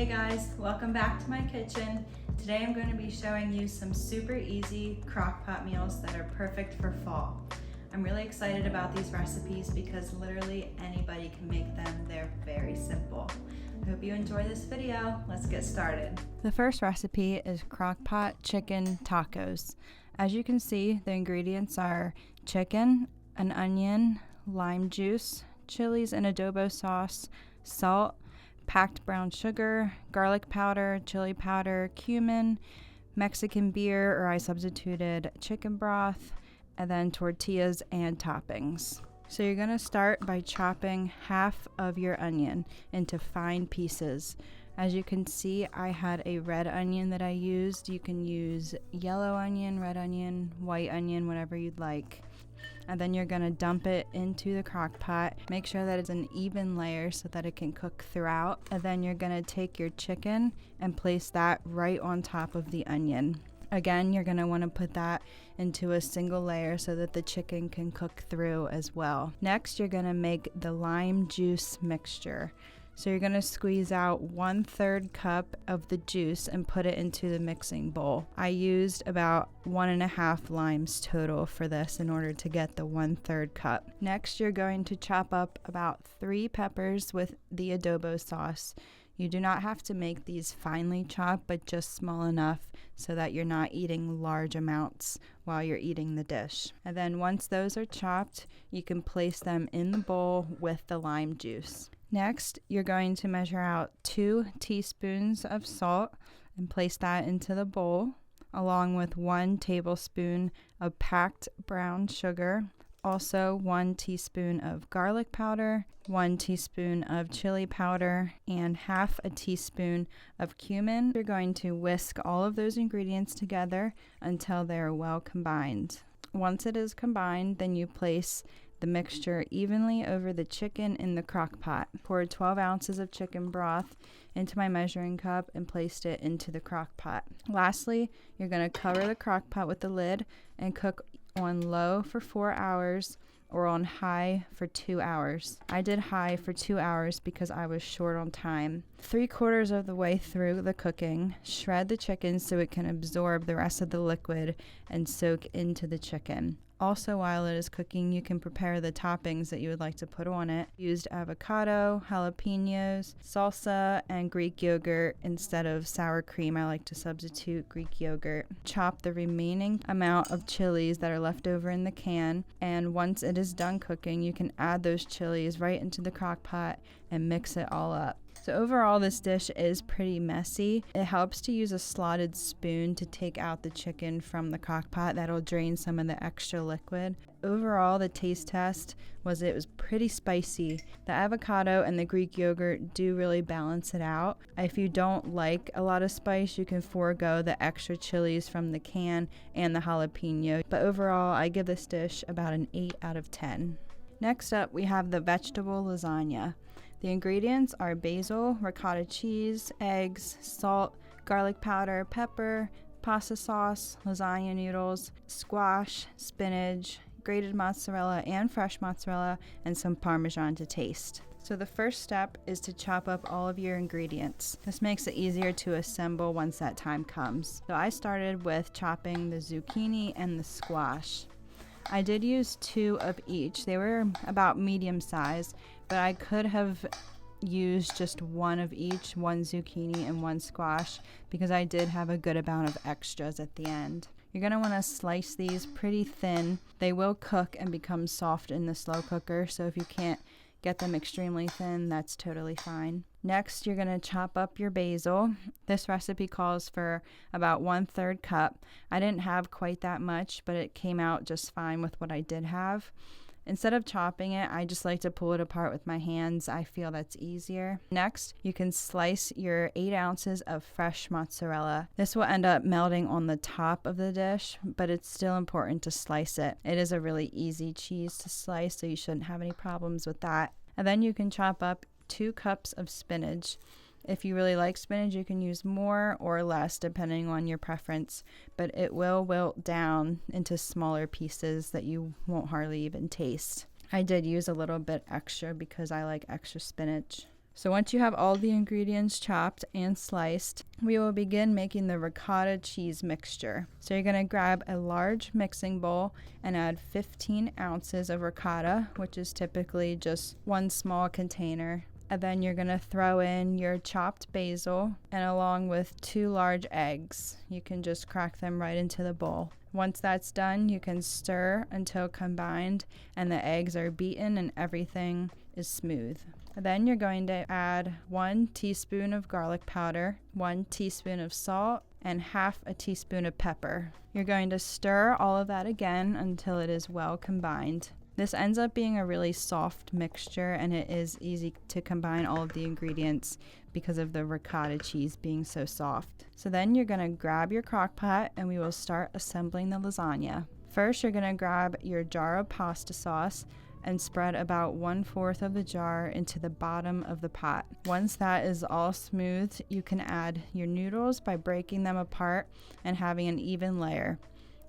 Hey guys, welcome back to my kitchen. Today I'm going to be showing you some super easy crock-pot meals that are perfect for fall. I'm really excited about these recipes because literally anybody can make them. They're very simple. I hope you enjoy this video. Let's get started. The first recipe is crock-pot chicken tacos. As you can see, the ingredients are chicken, an onion, lime juice, chilies and adobo sauce, salt, packed brown sugar, garlic powder, chili powder, cumin, Mexican beer, or I substituted chicken broth, and then tortillas and toppings. So you're going to start by chopping half of your onion into fine pieces. As you can see, I had a red onion that I used. You can use yellow onion, red onion, white onion, whatever you'd like. And then you're going to dump it into the crock pot. Make sure that it's an even layer so that it can cook throughout. And then you're going to take your chicken and place that right on top of the onion. Again, you're going to want to put that into a single layer so that the chicken can cook through as well. Next, you're going to make the lime juice mixture. So you're going to squeeze out 1/3 cup of the juice and put it into the mixing bowl. I used about 1.5 limes total for this in order to get the 1/3 cup. Next, you're going to chop up about 3 peppers with the adobo sauce. You do not have to make these finely chopped, but just small enough so that you're not eating large amounts while you're eating the dish. And then once those are chopped, you can place them in the bowl with the lime juice. Next, you're going to measure out 2 teaspoons of salt and place that into the bowl, along with 1 tablespoon of packed brown sugar, also 1 teaspoon of garlic powder, 1 teaspoon of chili powder, and half a teaspoon of cumin. You're going to whisk all of those ingredients together until they're well combined. Once it is combined, then you place the mixture evenly over the chicken in the crock pot. Poured 12 ounces of chicken broth into my measuring cup and placed it into the crock pot. Lastly, you're going to cover the crock pot with the lid and cook on low for 4 hours or on high for 2 hours. I did high for 2 hours because I was short on time. 3/4 of the way through the cooking, shred the chicken so it can absorb the rest of the liquid and soak into the chicken. Also, while it is cooking, you can prepare the toppings that you would like to put on it. Used avocado, jalapenos, salsa, and Greek yogurt. Instead of sour cream, I like to substitute Greek yogurt. Chop the remaining amount of chilies that are left over in the can, and once it is done cooking, you can add those chilies right into the crock pot and mix it all up. So overall, this dish is pretty messy. It helps to use a slotted spoon to take out the chicken from the crock pot. That'll drain some of the extra liquid. Overall, the taste test was it was pretty spicy. The avocado and the Greek yogurt do really balance it out. If you don't like a lot of spice, you can forego the extra chilies from the can and the jalapeno. But overall, I give this dish about an 8 out of 10. Next up, we have the vegetable lasagna. The ingredients are basil, ricotta cheese, eggs, salt, garlic powder, pepper, pasta sauce, lasagna noodles, squash, spinach, grated mozzarella and fresh mozzarella, and some Parmesan to taste. So the first step is to chop up all of your ingredients. This makes it easier to assemble once that time comes. So I started with chopping the zucchini and the squash. I did use 2 of each. They were about medium size, but I could have used just 1 of each, 1 zucchini and 1 squash, because I did have a good amount of extras at the end. You're going to want to slice these pretty thin. They will cook and become soft in the slow cooker, so if you can't get them extremely thin, that's totally fine. Next, you're going to chop up your basil. This recipe calls for about 1/3 cup. I didn't have quite that much, but it came out just fine with what I did have. Instead of chopping it, I just like to pull it apart with my hands. I feel that's easier. Next, you can slice your 8 ounces of fresh mozzarella. This will end up melting on the top of the dish, but it's still important to slice it. It is a really easy cheese to slice, so you shouldn't have any problems with that. And then you can chop up 2 cups of spinach. If you really like spinach, you can use more or less depending on your preference, but it will wilt down into smaller pieces that you won't hardly even taste. I did use a little bit extra because I like extra spinach. So once you have all the ingredients chopped and sliced, we will begin making the ricotta cheese mixture. So you're going to grab a large mixing bowl and add 15 ounces of ricotta, which is typically just one small container. And then you're going to throw in your chopped basil and along with 2 large eggs. You can just crack them right into the bowl. Once that's done, you can stir until combined and the eggs are beaten and everything is smooth. Then you're going to add 1 teaspoon of garlic powder, 1 teaspoon of salt, and half a teaspoon of pepper. You're going to stir all of that again until it is well combined. This ends up being a really soft mixture, and it is easy to combine all of the ingredients because of the ricotta cheese being so soft. So then you're going to grab your crock pot and we will start assembling the lasagna. First, you're going to grab your jar of pasta sauce and spread about 1/4 of the jar into the bottom of the pot. Once that is all smooth, you can add your noodles by breaking them apart and having an even layer.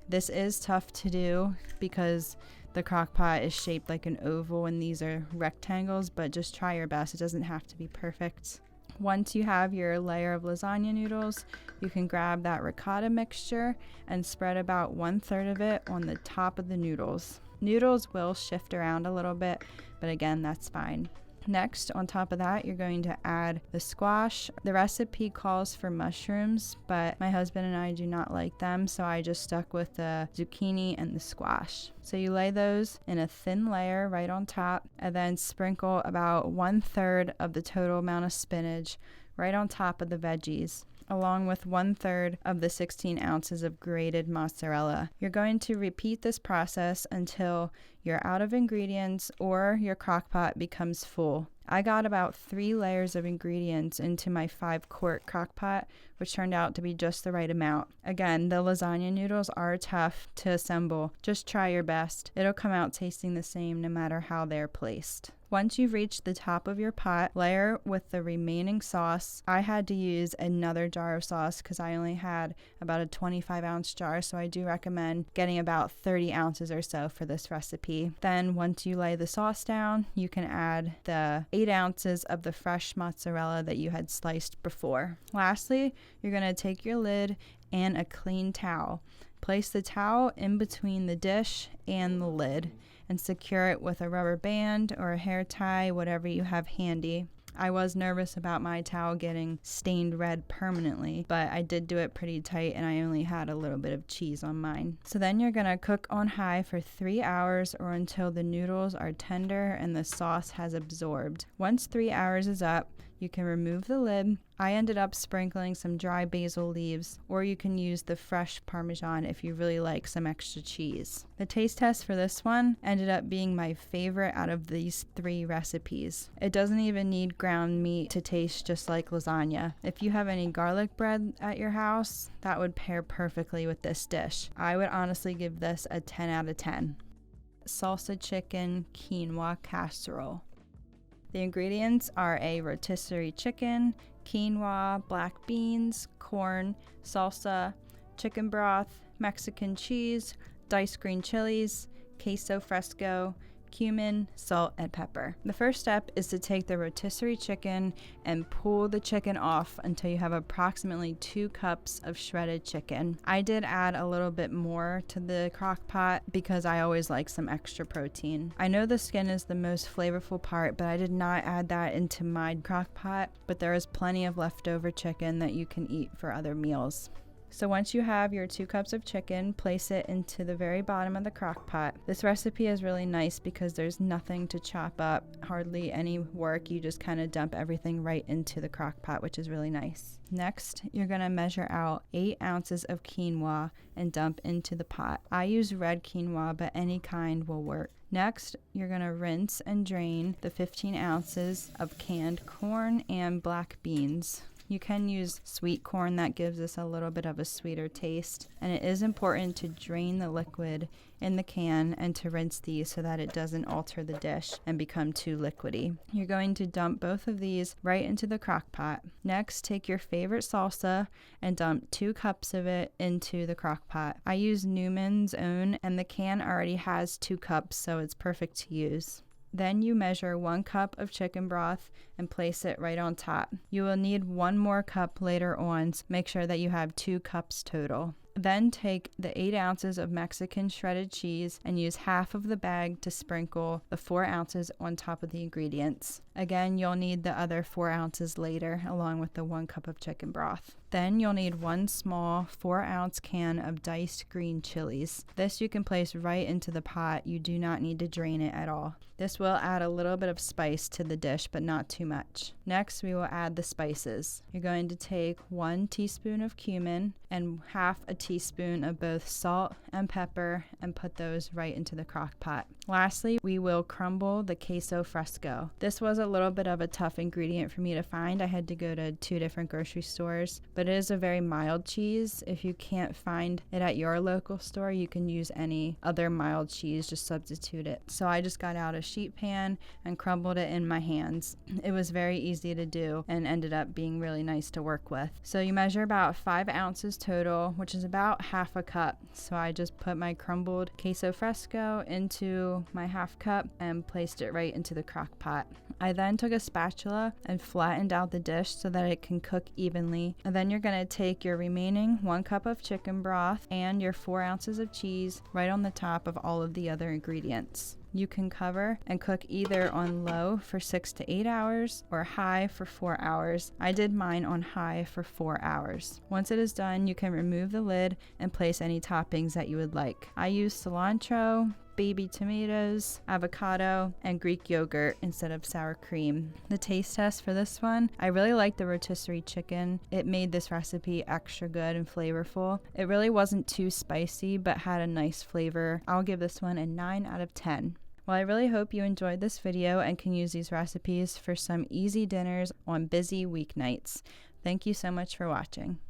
This is tough to do because the crock pot is shaped like an oval and these are rectangles, but just try your best. It doesn't have to be perfect. Once you have your layer of lasagna noodles, you can grab that ricotta mixture and spread about 1/3 of it on the top of the noodles. Noodles will shift around a little bit, but again, that's fine. Next, on top of that, you're going to add the squash. The recipe calls for mushrooms, but my husband and I do not like them, so I just stuck with the zucchini and the squash. So you lay those in a thin layer right on top, and then sprinkle about 1/3 of the total amount of spinach right on top of the veggies, along with 1/3 of the 16 ounces of grated mozzarella. You're going to repeat this process until you're out of ingredients or your crock pot becomes full. I got about 3 layers of ingredients into my 5-quart crock pot, which turned out to be just the right amount. Again, the lasagna noodles are tough to assemble. Just try your best. It'll come out tasting the same no matter how they're placed. Once you've reached the top of your pot, layer with the remaining sauce. I had to use another jar of sauce because I only had about a 25-ounce jar, so I do recommend getting about 30 ounces or so for this recipe. Then once you lay the sauce down, you can add the 8 ounces of the fresh mozzarella that you had sliced before. Lastly, you're going to take your lid and a clean towel. Place the towel in between the dish and the lid and secure it with a rubber band or a hair tie, whatever you have handy. I was nervous about my towel getting stained red permanently, but I did do it pretty tight and I only had a little bit of cheese on mine. So then you're going to cook on high for 3 hours or until the noodles are tender and the sauce has absorbed. Once 3 hours is up, you can remove the lid. I ended up sprinkling some dry basil leaves, or you can use the fresh Parmesan if you really like some extra cheese. The taste test for this one ended up being my favorite out of these 3 recipes. It doesn't even need ground meat to taste just like lasagna. If you have any garlic bread at your house, that would pair perfectly with this dish. I would honestly give this a 10 out of 10. Salsa chicken quinoa casserole. The ingredients are a rotisserie chicken, quinoa, black beans, corn, salsa, chicken broth, Mexican cheese, diced green chilies, queso fresco, cumin, salt, and pepper. The first step is to take the rotisserie chicken and pull the chicken off until you have approximately 2 cups of shredded chicken. I did add a little bit more to the crock pot because I always like some extra protein. I know the skin is the most flavorful part, but I did not add that into my crock pot, but there is plenty of leftover chicken that you can eat for other meals. So once you have your 2 cups of chicken, place it into the very bottom of the crock pot. This recipe is really nice because there's nothing to chop up, hardly any work. You just kind of dump everything right into the crock pot, which is really nice. Next, you're going to measure out 8 ounces of quinoa and dump into the pot. I use red quinoa, but any kind will work. Next, you're going to rinse and drain the 15 ounces of canned corn and black beans. You can use sweet corn, that gives us a little bit of a sweeter taste. And it is important to drain the liquid in the can and to rinse these so that it doesn't alter the dish and become too liquidy. You're going to dump both of these right into the crock pot. Next, take your favorite salsa and dump 2 cups of it into the crock pot. I use Newman's Own and the can already has 2 cups, so it's perfect to use. Then you measure 1 cup of chicken broth and place it right on top. You will need 1 more cup later on, so make sure that you have 2 cups total. Then take the 8 ounces of Mexican shredded cheese and use half of the bag to sprinkle the 4 ounces on top of the ingredients. Again, you'll need the other 4 ounces later along with the 1 cup of chicken broth. Then you'll need 1 small 4-ounce can of diced green chilies. This you can place right into the pot. You do not need to drain it at all. This will add a little bit of spice to the dish, but not too much. Next, we will add the spices. You're going to take 1 teaspoon of cumin and half a teaspoon of both salt and pepper and put those right into the crock pot. Lastly, we will crumble the queso fresco. This was a little bit of a tough ingredient for me to find. I had to go to 2 different grocery stores, but it is a very mild cheese. If you can't find it at your local store, you can use any other mild cheese, just substitute it. So I just got out a sheet pan and crumbled it in my hands. It was very easy to do and ended up being really nice to work with. So you measure about 5 ounces total, which is about half a cup. So I just put my crumbled queso fresco into my half cup and placed it right into the crock pot. I then took a spatula and flattened out the dish so that it can cook evenly. And then you're going to take your remaining 1 cup of chicken broth and your 4 ounces of cheese right on the top of all of the other ingredients. You can cover and cook either on low for 6 to 8 hours or high for 4 hours. I did mine on high for 4 hours. Once it is done, you can remove the lid and place any toppings that you would like. I used cilantro, baby tomatoes, avocado, and Greek yogurt instead of sour cream. The taste test for this one, I really liked the rotisserie chicken. It made this recipe extra good and flavorful. It really wasn't too spicy, but had a nice flavor. I'll give this one a 9 out of 10. Well, I really hope you enjoyed this video and can use these recipes for some easy dinners on busy weeknights. Thank you so much for watching.